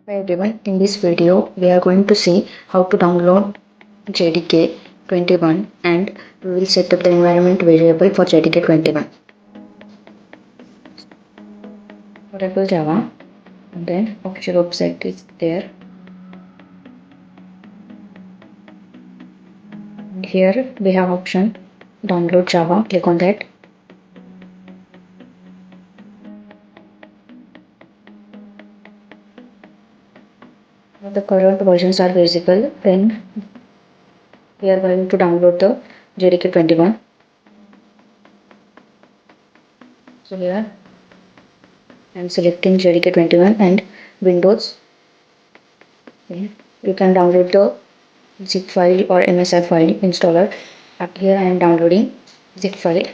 Hi everyone, in this video we are going to see how to download JDK 21 and we will set up the environment variable for JDK 21. Variable Java and then official website is there. And here we have option download Java, click on that. Now the current versions are visible, then we are going to download the JDK 21. So here I am selecting JDK 21 and Windows. Okay. You can download the zip file or MSR file installer. Up here I am downloading zip file.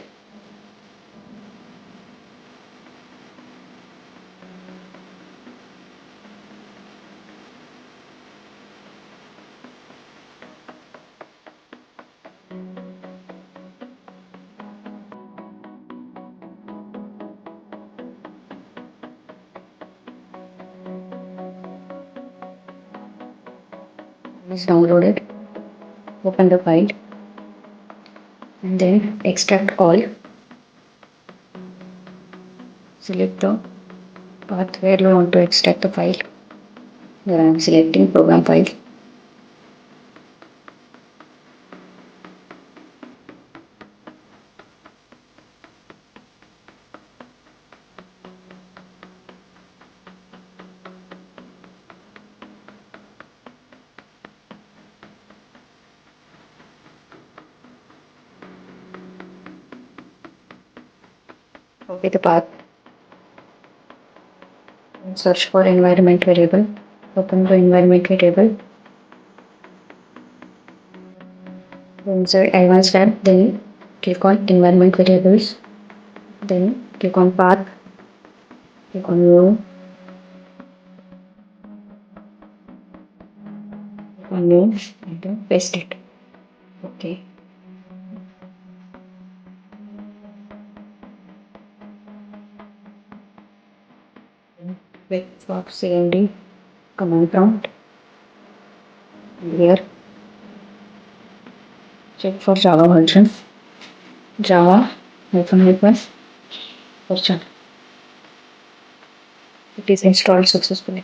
Is downloaded. Open the file and then extract all. Select the path where you want to extract the file. Here I am selecting program file. Copy the path and search for environment variable. Open the environment variable. Insert advanced tab, then click on environment variables. Then click on path. Click on new. Click on new and then paste it. Okay. Wait for CMD command prompt. Here check for Java version. Java -hyphen version. It is installed successfully.